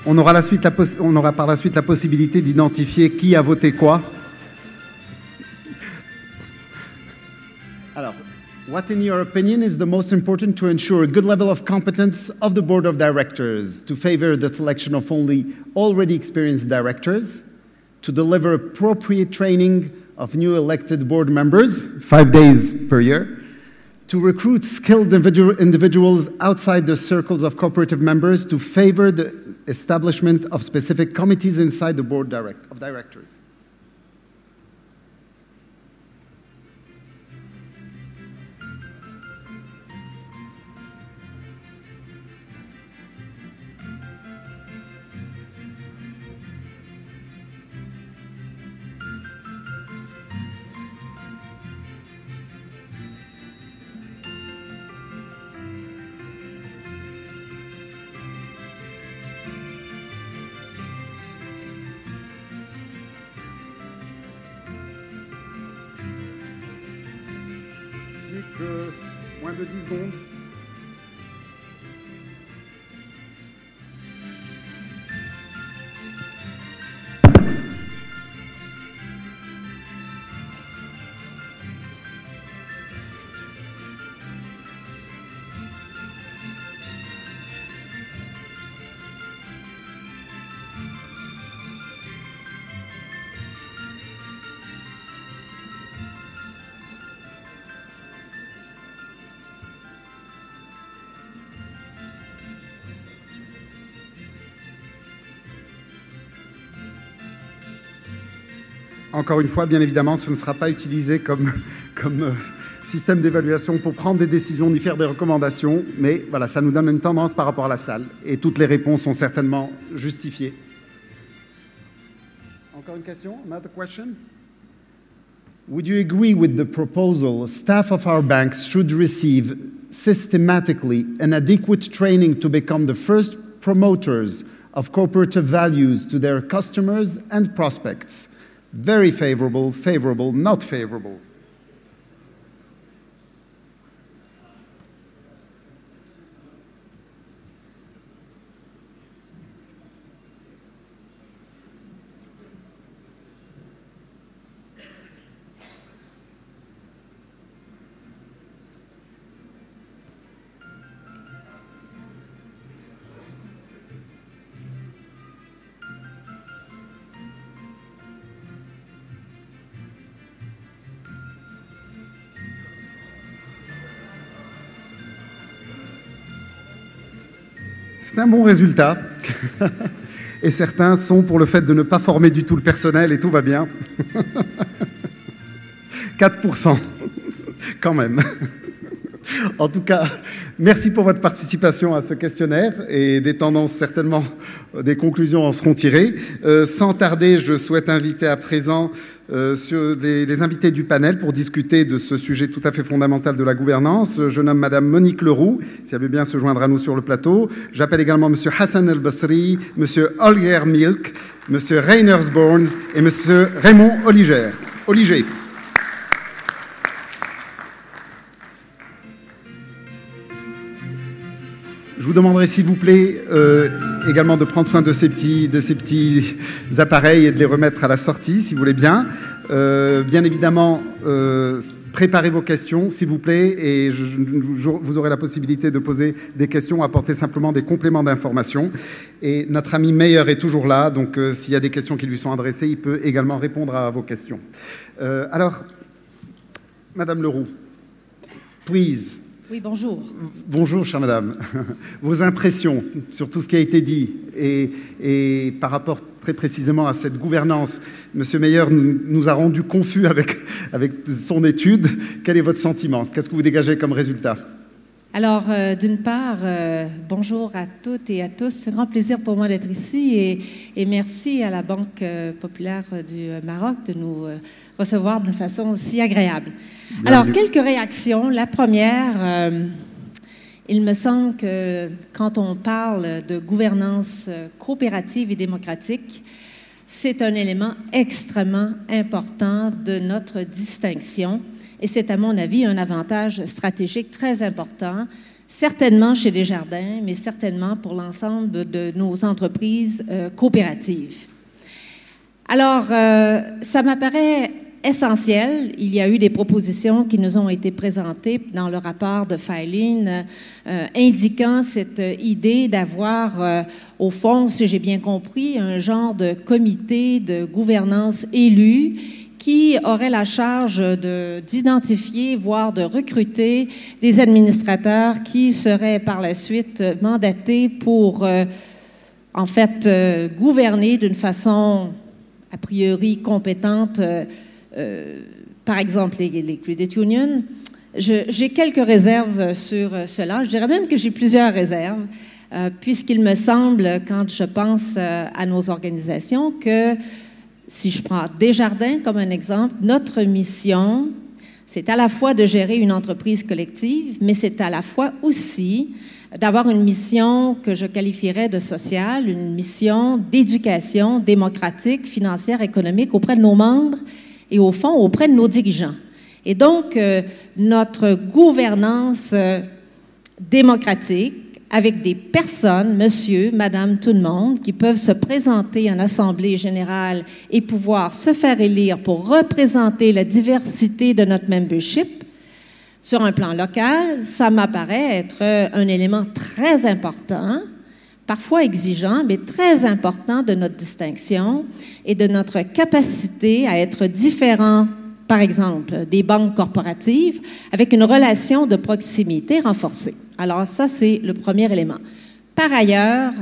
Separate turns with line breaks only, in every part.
On aura par la suite la possibilité d'identifier qui a voté quoi. Alors, what in your opinion is the most important to ensure a good level of competence of the board of directors, to favor the selection of only already experienced directors, to deliver appropriate training of new elected board members, 5 days per year, to recruit skilled individuals outside the circles of cooperative members, to favor the establishment of specific committees inside the board of directors. Moins de 10 secondes. Encore une fois, bien évidemment, ce ne sera pas utilisé comme système d'évaluation pour prendre des décisions ni faire des recommandations, mais voilà, ça nous donne une tendance par rapport à la salle. Et toutes les réponses sont certainement justifiées. Encore une question? Another question? Would you agree with the proposal staff of our banks should receive systematically an adequate training to become the first promoters of cooperative values to their customers and prospects? Very favorable, favorable, not favorable. C'est un bon résultat. Et certains sont pour le fait de ne pas former du tout le personnel et tout va bien. 4%, quand même. En tout cas, merci pour votre participation à ce questionnaire et des tendances, certainement, des conclusions en seront tirées. Sans tarder, je souhaite inviter à présent sur les invités du panel pour discuter de ce sujet tout à fait fondamental de la gouvernance. Je nomme Madame Monique Leroux, si elle veut bien se joindre à nous sur le plateau. J'appelle également Monsieur Hassan El-Basri, Monsieur Holger Milk, Monsieur Reiners Borns et Monsieur Raymond Oliger. Je vous demanderai, s'il vous plaît, également de prendre soin de ces petits appareils et de les remettre à la sortie, si vous voulez bien. Bien évidemment, préparez vos questions, s'il vous plaît, et vous aurez la possibilité de poser des questions, apporter simplement des compléments d'information. Et notre ami Meyer est toujours là, donc s'il y a des questions qui lui sont adressées, il peut également répondre à vos questions. Alors, Madame Leroux, please.
Oui, bonjour.
Bonjour, chère madame. Vos impressions sur tout ce qui a été dit et par rapport très précisément à cette gouvernance. Monsieur Meyer nous a rendu confus avec son étude. Quel est votre sentiment? Qu'est-ce que vous dégagez comme résultat?
Alors, d'une part, bonjour à toutes et à tous. C'est un grand plaisir pour moi d'être ici et merci à la Banque populaire du Maroc de nous recevoir de façon aussi agréable. Alors, quelques réactions. La première, il me semble que quand on parle de gouvernance coopérative et démocratique, c'est un élément extrêmement important de notre distinction Et c'est, à mon avis, un avantage stratégique très important, certainement chez Desjardins, mais certainement pour l'ensemble de nos entreprises coopératives. Alors, ça m'apparaît essentiel. Il y a eu des propositions qui nous ont été présentées dans le rapport de Filene, indiquant cette idée d'avoir, au fond, si j'ai bien compris, un genre de comité de gouvernance élu qui aurait la charge d'identifier, voire de recruter des administrateurs qui seraient par la suite mandatés pour, en fait, gouverner d'une façon a priori compétente, par exemple les credit unions. J'ai quelques réserves sur cela. Je dirais même que j'ai plusieurs réserves, puisqu'il me semble, quand je pense à nos organisations, que si je prends Desjardins comme un exemple, notre mission, c'est à la fois de gérer une entreprise collective, mais c'est à la fois aussi d'avoir une mission que je qualifierais de sociale, une mission d'éducation démocratique, financière, économique auprès de nos membres et au fond auprès de nos dirigeants. Et donc, notre gouvernance démocratique avec des personnes, monsieur, madame, tout le monde, qui peuvent se présenter en assemblée générale et pouvoir se faire élire pour représenter la diversité de notre membership, sur un plan local, ça m'apparaît être un élément très important, parfois exigeant, mais très important de notre distinction et de notre capacité à être différent, par exemple, des banques corporatives, avec une relation de proximité renforcée. Alors ça, c'est le premier élément. Par ailleurs,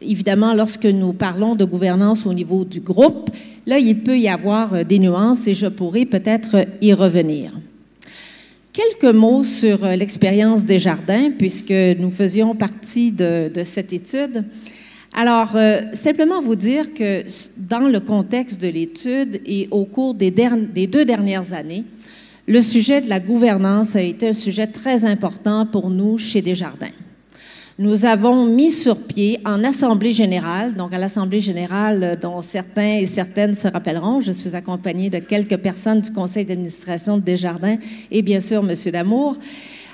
évidemment, lorsque nous parlons de gouvernance au niveau du groupe, là, il peut y avoir des nuances et je pourrais peut-être y revenir. Quelques mots sur l'expérience Desjardins, puisque nous faisions partie de cette étude. Alors, simplement vous dire que dans le contexte de l'étude et au cours des 2 dernières années, le sujet de la gouvernance a été un sujet très important pour nous chez Desjardins. Nous avons mis sur pied en Assemblée générale, donc à l'Assemblée générale dont certains et certaines se rappelleront, je suis accompagnée de quelques personnes du conseil d'administration de Desjardins et bien sûr M. Damour.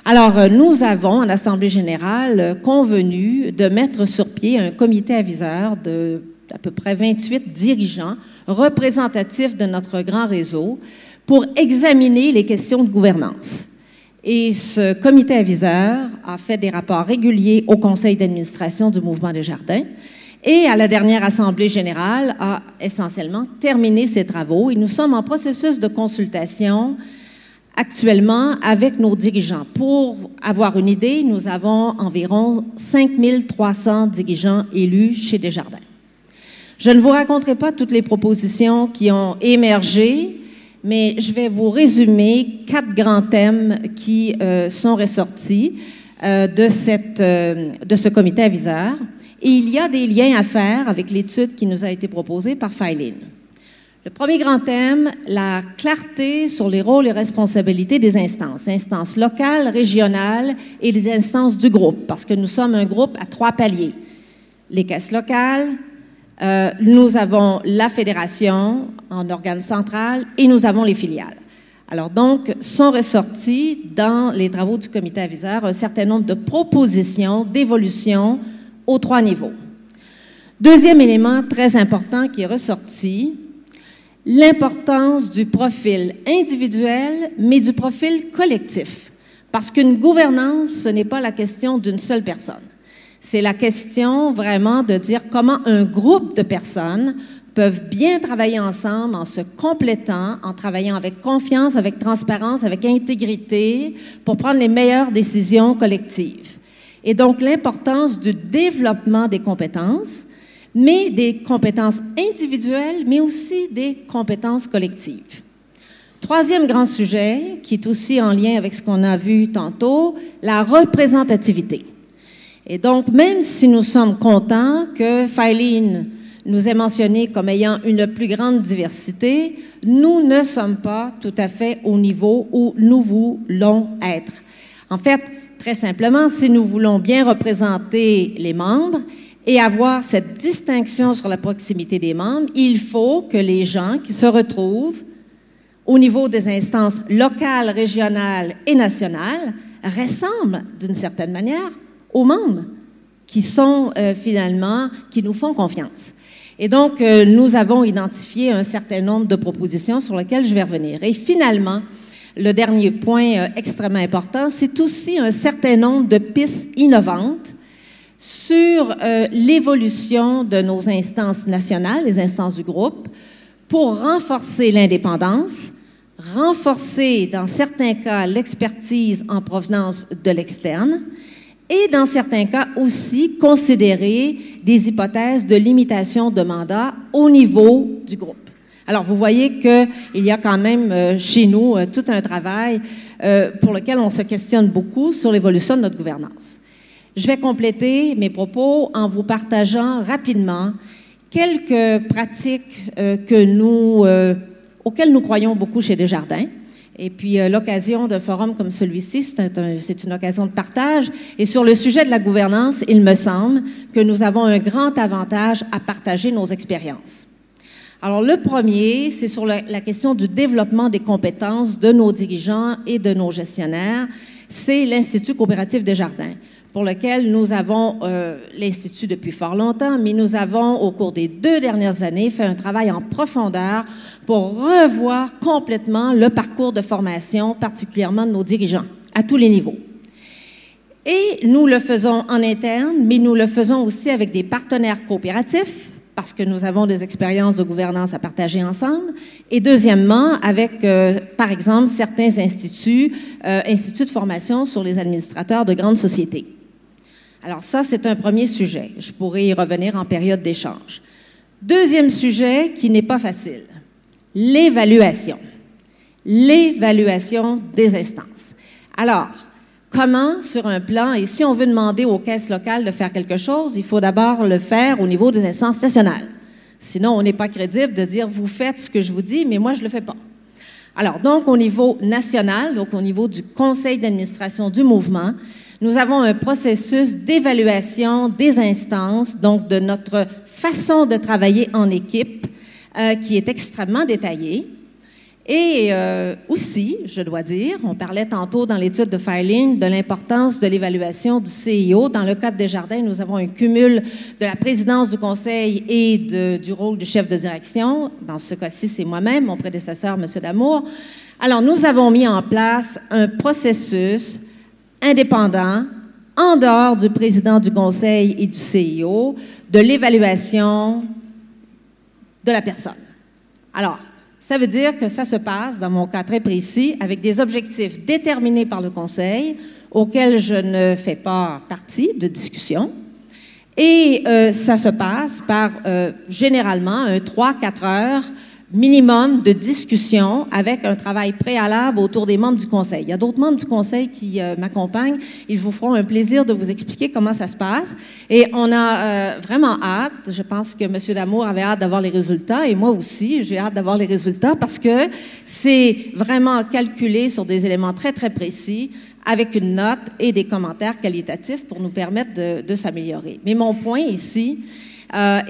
Alors, nous avons en Assemblée générale convenu de mettre sur pied un comité aviseur de à peu près 28 dirigeants représentatifs de notre grand réseau pour examiner les questions de gouvernance. Et ce comité aviseur a fait des rapports réguliers au conseil d'administration du Mouvement Desjardins et à la dernière Assemblée générale a essentiellement terminé ses travaux. Et nous sommes en processus de consultation actuellement avec nos dirigeants. Pour avoir une idée, nous avons environ 5300 dirigeants élus chez Desjardins. Je ne vous raconterai pas toutes les propositions qui ont émergé, mais je vais vous résumer 4 grands thèmes qui sont ressortis de ce comité aviseur. Et il y a des liens à faire avec l'étude qui nous a été proposée par Filene. Le premier grand thème, la clarté sur les rôles et responsabilités des instances locales, régionales et les instances du groupe, parce que nous sommes un groupe à 3 paliers. Les caisses locales, nous avons la fédération en organe central et nous avons les filiales. Alors donc, sont ressortis dans les travaux du comité aviseur un certain nombre de propositions d'évolution aux 3 niveaux. Deuxième élément très important qui est ressorti, l'importance du profil individuel, mais du profil collectif. Parce qu'une gouvernance, ce n'est pas la question d'une seule personne. C'est la question vraiment de dire comment un groupe de personnes peuvent bien travailler ensemble en se complétant, en travaillant avec confiance, avec transparence, avec intégrité, pour prendre les meilleures décisions collectives. Et donc, l'importance du développement des compétences, mais des compétences individuelles, mais aussi des compétences collectives. Troisième grand sujet, qui est aussi en lien avec ce qu'on a vu tantôt, la représentativité. Et donc, même si nous sommes contents que Filene nous ait mentionné comme ayant une plus grande diversité, nous ne sommes pas tout à fait au niveau où nous voulons être. En fait, très simplement, si nous voulons bien représenter les membres et avoir cette distinction sur la proximité des membres, il faut que les gens qui se retrouvent au niveau des instances locales, régionales et nationales ressemble d'une certaine manière aux membres qui sont finalement, qui nous font confiance. Et donc, nous avons identifié un certain nombre de propositions sur lesquelles je vais revenir. Et finalement, le dernier point extrêmement important, c'est aussi un certain nombre de pistes innovantes sur l'évolution de nos instances nationales, les instances du groupe, pour renforcer l'indépendance, renforcer, dans certains cas, l'expertise en provenance de l'externe et, dans certains cas, aussi considérer des hypothèses de limitation de mandat au niveau du groupe. Alors, vous voyez qu'il y a quand même chez nous tout un travail pour lequel on se questionne beaucoup sur l'évolution de notre gouvernance. Je vais compléter mes propos en vous partageant rapidement quelques pratiques auxquelles nous croyons beaucoup chez Desjardins. Et puis, l'occasion d'un forum comme celui-ci, c'est une occasion de partage. Et sur le sujet de la gouvernance, il me semble que nous avons un grand avantage à partager nos expériences. Alors, le premier, c'est sur la question du développement des compétences de nos dirigeants et de nos gestionnaires. C'est l'Institut coopératif Desjardins, pour lequel nous avons l'Institut depuis fort longtemps, mais nous avons, au cours des 2 dernières années, fait un travail en profondeur pour revoir complètement le parcours de formation, particulièrement de nos dirigeants, à tous les niveaux. Et nous le faisons en interne, mais nous le faisons aussi avec des partenaires coopératifs, parce que nous avons des expériences de gouvernance à partager ensemble. Et deuxièmement, avec, par exemple, certains instituts de formation sur les administrateurs de grandes sociétés. Alors ça, c'est un premier sujet. Je pourrais y revenir en période d'échange. Deuxième sujet qui n'est pas facile, l'évaluation. L'évaluation des instances. Alors, comment, sur un plan, et si on veut demander aux caisses locales de faire quelque chose, il faut d'abord le faire au niveau des instances nationales. Sinon, on n'est pas crédible de dire, vous faites ce que je vous dis, mais moi, je ne le fais pas. Alors, donc, au niveau national, donc au niveau du conseil d'administration du mouvement, nous avons un processus d'évaluation des instances, donc de notre façon de travailler en équipe, qui est extrêmement détaillé. Et aussi, je dois dire, on parlait tantôt dans l'étude de Filing de l'importance de l'évaluation du CIO. Dans le cas de Desjardins, nous avons un cumul de la présidence du conseil et du rôle du chef de direction. Dans ce cas-ci, c'est moi-même, mon prédécesseur, M. Damour. Alors, nous avons mis en place un processus indépendant, en dehors du président du conseil et du CIO, de l'évaluation de la personne. Alors, ça veut dire que ça se passe, dans mon cas très précis, avec des objectifs déterminés par le conseil, auxquels je ne fais pas partie de discussion. Et ça se passe par, généralement, un 3-4 heures minimum de discussion avec un travail préalable autour des membres du conseil. Il y a d'autres membres du conseil qui m'accompagnent. Ils vous feront un plaisir de vous expliquer comment ça se passe. Et on a vraiment hâte. Je pense que M. Damour avait hâte d'avoir les résultats et moi aussi, j'ai hâte d'avoir les résultats parce que c'est vraiment calculé sur des éléments très, très précis avec une note et des commentaires qualitatifs pour nous permettre de s'améliorer. Mais mon point ici,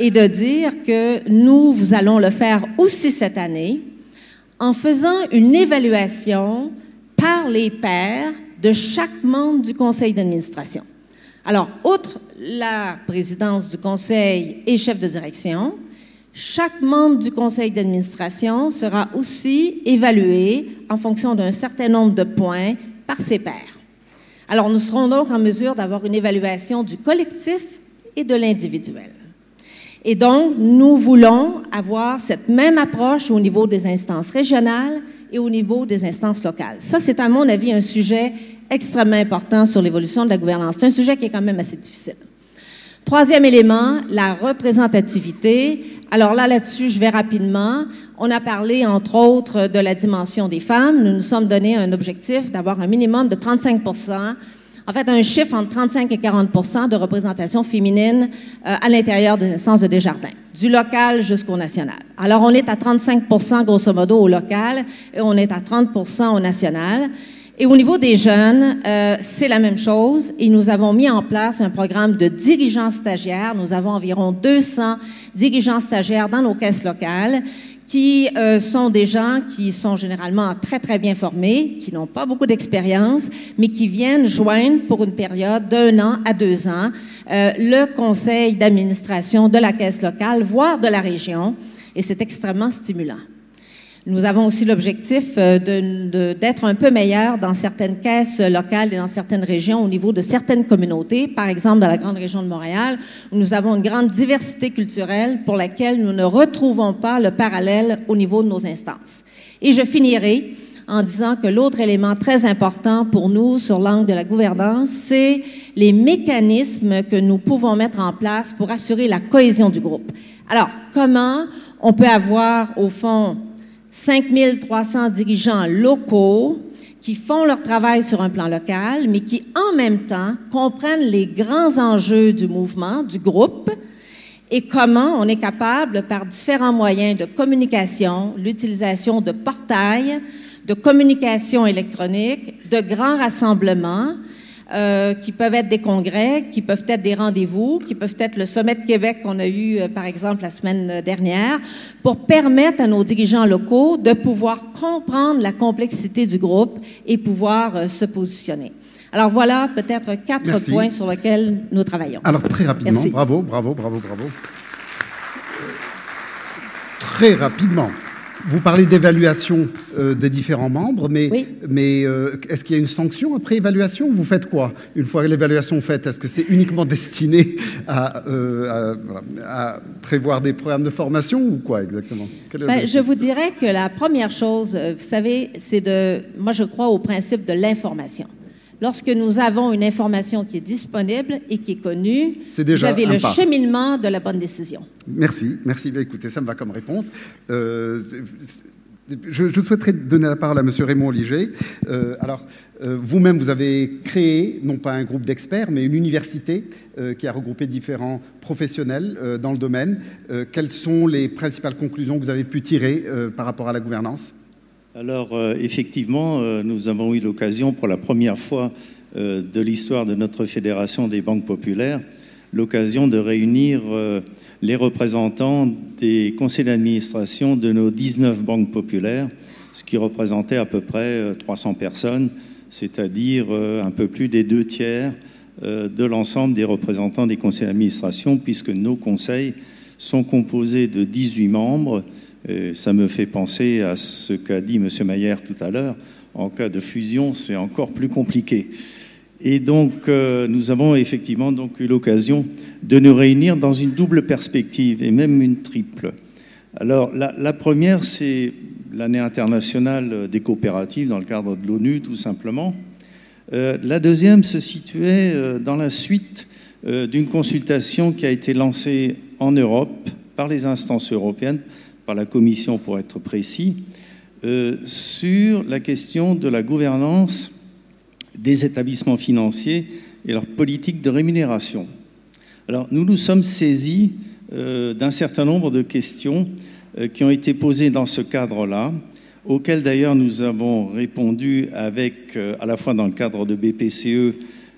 et de dire que nous allons le faire aussi cette année en faisant une évaluation par les pairs de chaque membre du conseil d'administration. Alors, outre la présidence du conseil et chef de direction, chaque membre du conseil d'administration sera aussi évalué en fonction d'un certain nombre de points par ses pairs. Alors, nous serons donc en mesure d'avoir une évaluation du collectif et de l'individuel. Et donc, nous voulons avoir cette même approche au niveau des instances régionales et au niveau des instances locales. Ça, c'est à mon avis un sujet extrêmement important sur l'évolution de la gouvernance. C'est un sujet qui est quand même assez difficile. Troisième élément, la représentativité. Alors là-dessus, je vais rapidement. On a parlé, entre autres, de la dimension des femmes. Nous nous sommes donné un objectif d'avoir un minimum de 35%. En fait, un chiffre entre 35 et 40% de représentation féminine à l'intérieur des instances de Desjardins, du local jusqu'au national. Alors, on est à 35% grosso modo au local et on est à 30% au national. Et au niveau des jeunes, c'est la même chose. Et nous avons mis en place un programme de dirigeants stagiaires. Nous avons environ 200 dirigeants stagiaires dans nos caisses locales qui sont des gens qui sont généralement très, très bien formés, qui n'ont pas beaucoup d'expérience, mais qui viennent joindre pour une période d'1 an à 2 ans le conseil d'administration de la caisse locale, voire de la région, et c'est extrêmement stimulant. Nous avons aussi l'objectif d'être un peu meilleurs dans certaines caisses locales et dans certaines régions au niveau de certaines communautés, par exemple dans la grande région de Montréal, où nous avons une grande diversité culturelle pour laquelle nous ne retrouvons pas le parallèle au niveau de nos instances. Et je finirai en disant que l'autre élément très important pour nous sur l'angle de la gouvernance, c'est les mécanismes que nous pouvons mettre en place pour assurer la cohésion du groupe. Alors, comment on peut avoir, au fond, 5300 dirigeants locaux qui font leur travail sur un plan local, mais qui, en même temps, comprennent les grands enjeux du mouvement, du groupe, et comment on est capable, par différents moyens de communication, l'utilisation de portails, de communication électronique, de grands rassemblements, qui peuvent être des congrès, qui peuvent être des rendez-vous, qui peuvent être le sommet de Québec qu'on a eu, par exemple, la semaine dernière, pour permettre à nos dirigeants locaux de pouvoir comprendre la complexité du groupe et pouvoir se positionner. Alors voilà peut-être 4 points sur lesquels nous travaillons.
Alors très rapidement, merci. Bravo. Très rapidement. Vous parlez d'évaluation des différents membres, mais, oui. Est-ce qu'il y a une sanction après évaluation? Vous faites quoi? Une fois l'évaluation faite, est-ce que c'est uniquement destiné à prévoir des programmes de formation ou quoi exactement?
Je vous dirais que la première chose, vous savez, c'est moi je crois au principe de l'information. Lorsque nous avons une information qui est disponible et qui est connue, vous avez le cheminement de la bonne décision.
Merci. Écoutez, ça me va comme réponse. Je souhaiterais donner la parole à M. Raymond Oliger. Vous-même, vous avez créé, non pas un groupe d'experts, mais une université qui a regroupé différents professionnels dans le domaine. Quelles sont les principales conclusions que vous avez pu tirer par rapport à la gouvernance ?
Alors, effectivement, nous avons eu l'occasion, pour la première fois de l'histoire de notre Fédération des banques populaires, l'occasion de réunir les représentants des conseils d'administration de nos 19 banques populaires, ce qui représentait à peu près 300 personnes, c'est-à-dire un peu plus des 2/3 de l'ensemble des représentants des conseils d'administration, puisque nos conseils sont composés de 18 membres. Et ça me fait penser à ce qu'a dit M. Mayer tout à l'heure. En cas de fusion, c'est encore plus compliqué. Et donc, nous avons effectivement donc eu l'occasion de nous réunir dans une double perspective, et même une triple. Alors, la première, c'est l'année internationale des coopératives dans le cadre de l'ONU, tout simplement. La deuxième se situait dans la suite d'une consultation qui a été lancée en Europe par les instances européennes, par la Commission pour être précis, sur la question de la gouvernance des établissements financiers et leur politique de rémunération. Alors, nous nous sommes saisis d'un certain nombre de questions qui ont été posées dans ce cadre-là, auxquelles d'ailleurs nous avons répondu avec, à la fois dans le cadre de BPCE,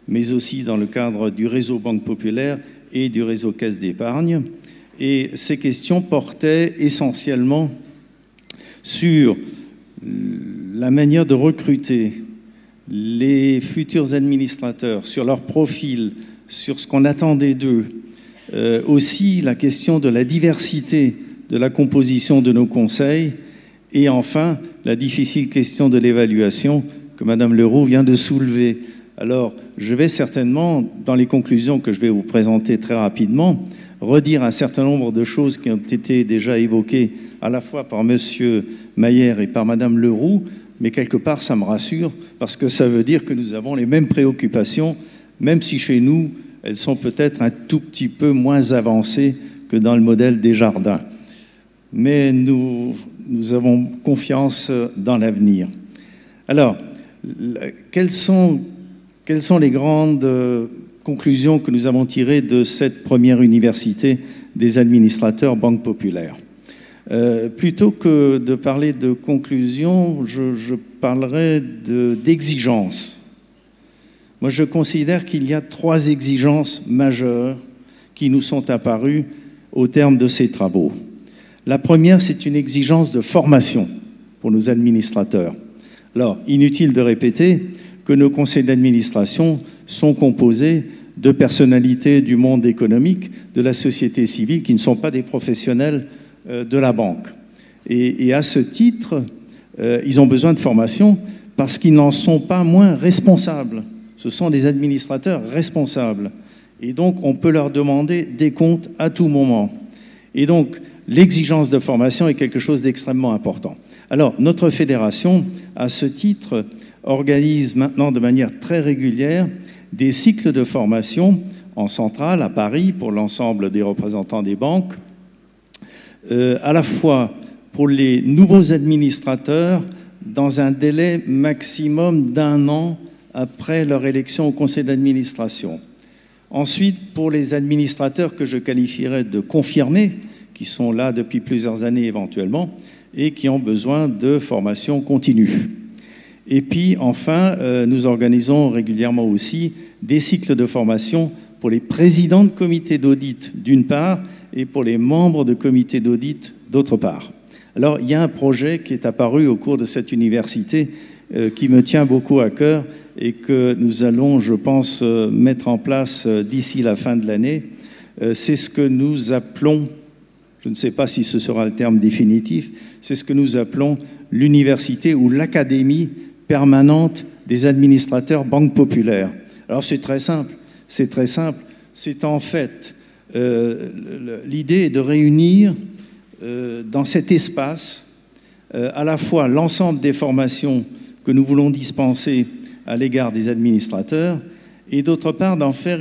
mais aussi dans le cadre du réseau Banque Populaire et du réseau Caisse d'Épargne. Et ces questions portaient essentiellement sur la manière de recruter les futurs administrateurs, sur leur profil, sur ce qu'on attendait d'eux. Aussi la question de la diversité de la composition de nos conseils. Et enfin, la difficile question de l'évaluation que Mme Leroux vient de soulever. Alors, je vais certainement, dans les conclusions que je vais vous présenter très rapidement, redire un certain nombre de choses qui ont été déjà évoquées à la fois par M. Mayer et par Mme Leroux, mais quelque part ça me rassure parce que ça veut dire que nous avons les mêmes préoccupations, même si chez nous elles sont peut-être un tout petit peu moins avancées que dans le modèle Desjardins. Mais nous avons confiance dans l'avenir. Alors, quelles sont les grandes conclusions que nous avons tirées de cette première université des administrateurs Banque Populaire? Plutôt que de parler de conclusions, je parlerai d'exigences. Moi, je considère qu'il y a 3 exigences majeures qui nous sont apparues au terme de ces travaux. La première, c'est une exigence de formation pour nos administrateurs. Alors, inutile de répéter que nos conseils d'administration sont composés de personnalités du monde économique, de la société civile, qui ne sont pas des professionnels de la banque. Et à ce titre, ils ont besoin de formation parce qu'ils n'en sont pas moins responsables. Ce sont des administrateurs responsables. Et donc, on peut leur demander des comptes à tout moment. Et donc, l'exigence de formation est quelque chose d'extrêmement important. Alors, notre fédération, à ce titre, organise maintenant de manière très régulière des cycles de formation en centrale, à Paris, pour l'ensemble des représentants des banques, à la fois pour les nouveaux administrateurs dans un délai maximum d'1 an après leur élection au conseil d'administration. Ensuite, pour les administrateurs que je qualifierais de confirmés, qui sont là depuis plusieurs années éventuellement, et qui ont besoin de formation continue. Et puis, enfin, nous organisons régulièrement aussi des cycles de formation pour les présidents de comités d'audit, d'une part, et pour les membres de comités d'audit, d'autre part. Alors, il y a un projet qui est apparu au cours de cette université qui me tient beaucoup à cœur et que nous allons, je pense, mettre en place d'ici la fin de l'année. C'est ce que nous appelons, je ne sais pas si ce sera le terme définitif, c'est ce que nous appelons l'université ou l'académie permanente des administrateurs banques populaires. Alors c'est très simple, c'est en fait, l'idée est de réunir dans cet espace à la fois l'ensemble des formations que nous voulons dispenser à l'égard des administrateurs et d'autre part d'en faire